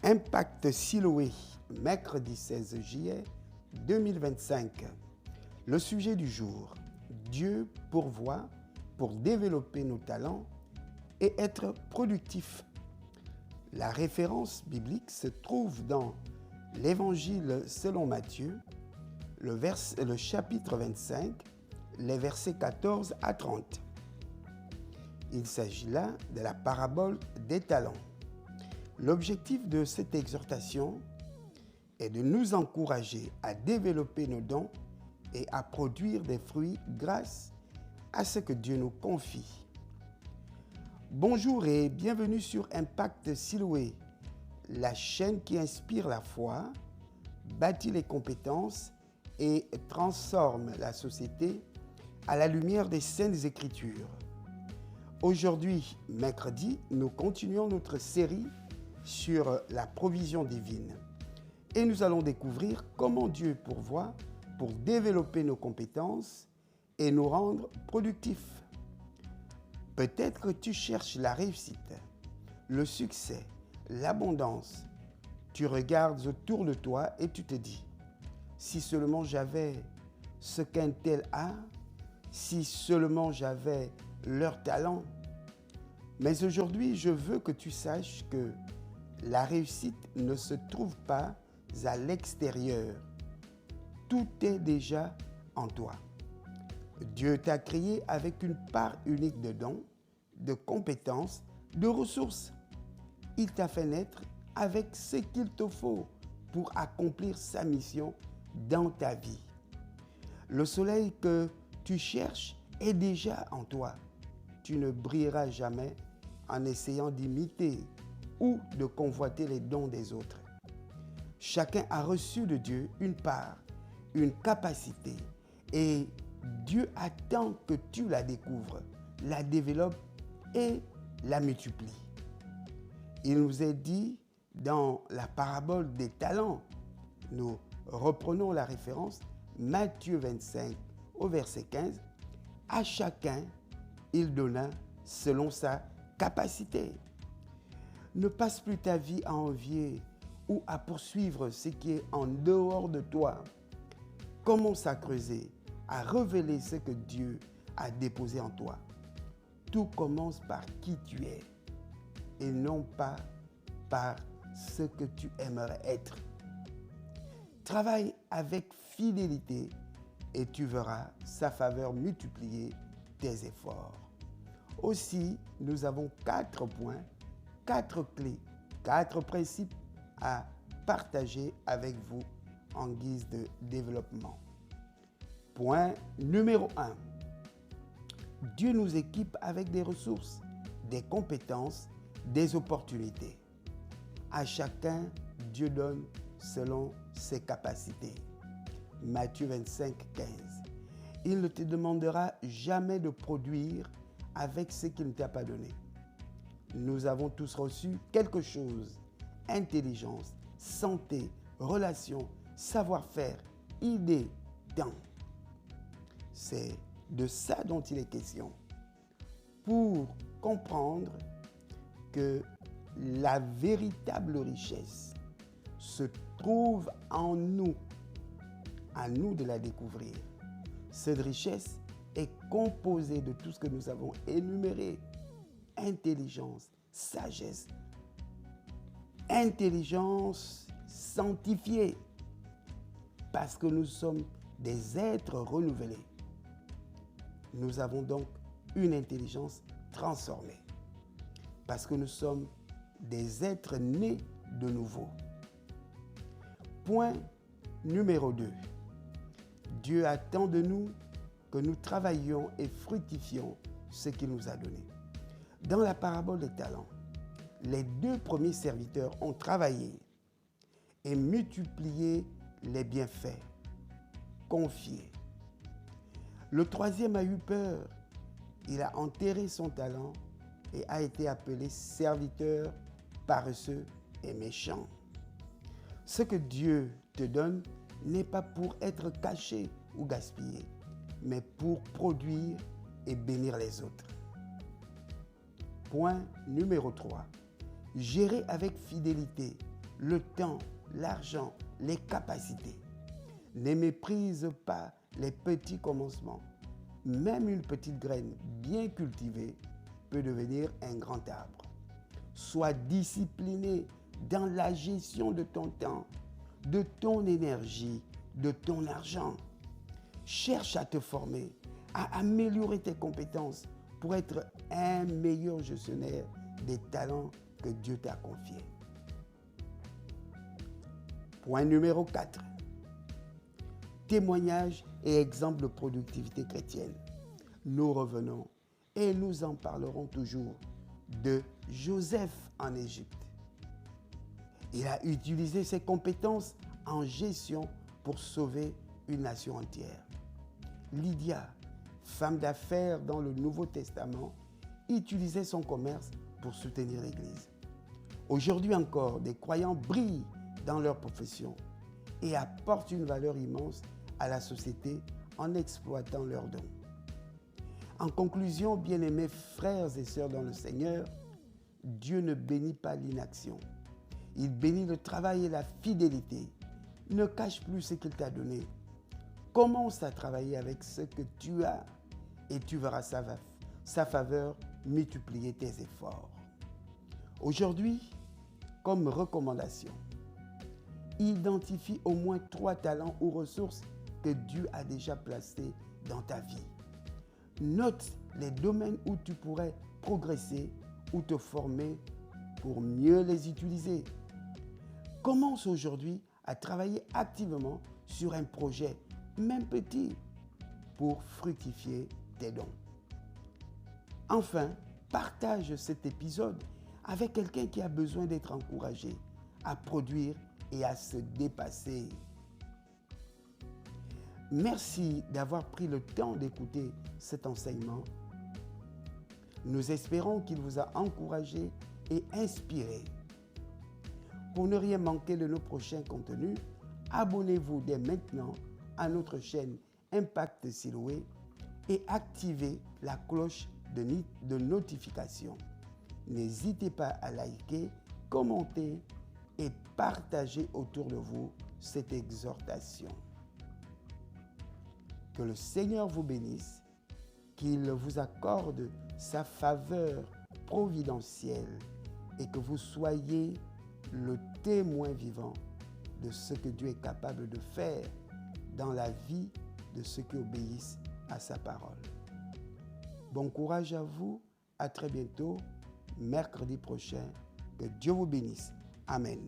Impact Siloé, mercredi 16 juillet 2025. Le sujet du jour, Dieu pourvoit pour développer nos talents et être productif. La référence biblique se trouve dans l'Évangile selon Matthieu, le chapitre 25, les versets 14 à 30. Il s'agit là de la parabole des talents. L'objectif de cette exhortation est de nous encourager à développer nos dons et à produire des fruits grâce à ce que Dieu nous confie. Bonjour et bienvenue sur Impact Siloé, la chaîne qui inspire la foi, bâtit les compétences et transforme la société à la lumière des Saintes Écritures. Aujourd'hui, mercredi, nous continuons notre série sur la provision divine et nous allons découvrir comment Dieu pourvoit pour développer nos compétences et nous rendre productifs. Peut-être que tu cherches la réussite, le succès, l'abondance. Tu regardes autour de toi et tu te dis, si seulement j'avais ce qu'un tel a, si seulement j'avais leur talent. Mais aujourd'hui, je veux que tu saches que la réussite ne se trouve pas à l'extérieur. Tout est déjà en toi. Dieu t'a créé avec une part unique de dons, de compétences, de ressources. Il t'a fait naître avec ce qu'il te faut pour accomplir sa mission dans ta vie. Le soleil que tu cherches est déjà en toi. Tu ne brilleras jamais en essayant d'imiter ou de convoiter les dons des autres. Chacun a reçu de Dieu une part, une capacité, et Dieu attend que tu la découvres, la développes et la multiplies. Il nous est dit dans la parabole des talents, nous reprenons la référence, Matthieu 25 au verset 15, à chacun il donna selon sa capacité. Ne passe plus ta vie à envier ou à poursuivre ce qui est en dehors de toi. Commence à creuser, à révéler ce que Dieu a déposé en toi. Tout commence par qui tu es et non pas par ce que tu aimerais être. Travaille avec fidélité et tu verras sa faveur multiplier tes efforts. Aussi, nous avons 4 points, 4 clés, 4 principes à partager avec vous en guise de développement. Point numéro 1. Dieu nous équipe avec des ressources, des compétences, des opportunités. À chacun, Dieu donne selon ses capacités. Matthieu 25, 15. Il ne te demandera jamais de produire avec ce qu'il ne t'a pas donné. Nous avons tous reçu quelque chose. Intelligence, santé, relations, savoir-faire, idées, temps. C'est de ça dont il est question. Pour comprendre que la véritable richesse se trouve en nous, à nous de la découvrir. Cette richesse est composée de tout ce que nous avons énuméré. Intelligence, sagesse, intelligence sanctifiée, parce que nous sommes des êtres renouvelés. Nous avons donc une intelligence transformée, parce que nous sommes des êtres nés de nouveau. Point numéro 2. Dieu attend de nous que nous travaillions et fructifions ce qu'il nous a donné. Dans la parabole des talents, les 2 premiers serviteurs ont travaillé et multiplié les bienfaits, confiés. Le 3e a eu peur. Il a enterré son talent et a été appelé serviteur paresseux et méchant. Ce que Dieu te donne n'est pas pour être caché ou gaspillé, mais pour produire et bénir les autres. Point numéro 3. Gérer avec fidélité le temps, l'argent, les capacités. Ne méprise pas les petits commencements. Même une petite graine bien cultivée peut devenir un grand arbre. Sois discipliné dans la gestion de ton temps, de ton énergie, de ton argent. Cherche à te former, à améliorer tes compétences pour être un meilleur gestionnaire des talents que Dieu t'a confiés. Point numéro 4. Témoignages et exemples de productivité chrétienne. Nous revenons et nous en parlerons toujours de Joseph en Égypte. Il a utilisé ses compétences en gestion pour sauver une nation entière. Lydia, femme d'affaires dans le Nouveau Testament, utilisait son commerce pour soutenir l'Église. Aujourd'hui encore, des croyants brillent dans leur profession et apportent une valeur immense à la société en exploitant leurs dons. En conclusion, bien-aimés frères et sœurs dans le Seigneur, Dieu ne bénit pas l'inaction. Il bénit le travail et la fidélité. Ne cache plus ce qu'il t'a donné. Commence à travailler avec ce que tu as et tu verras sa faveur multiplier tes efforts. Aujourd'hui, comme recommandation, identifie au moins 3 talents ou ressources que Dieu a déjà placés dans ta vie. Note les domaines où tu pourrais progresser ou te former pour mieux les utiliser. Commence aujourd'hui à travailler activement sur un projet, même petit, pour fructifier tes dons. Enfin, partage cet épisode avec quelqu'un qui a besoin d'être encouragé à produire et à se dépasser. Merci d'avoir pris le temps d'écouter cet enseignement. Nous espérons qu'il vous a encouragé et inspiré. Pour ne rien manquer de nos prochains contenus, abonnez-vous dès maintenant à notre chaîne Impact Siloé et activez la cloche de notification. N'hésitez pas à liker, commenter et partager autour de vous cette exhortation. Que le Seigneur vous bénisse, qu'il vous accorde sa faveur providentielle et que vous soyez le témoin vivant de ce que Dieu est capable de faire dans la vie de ceux qui obéissent à sa parole. Bon courage à vous, à très bientôt, mercredi prochain. Que Dieu vous bénisse. Amen.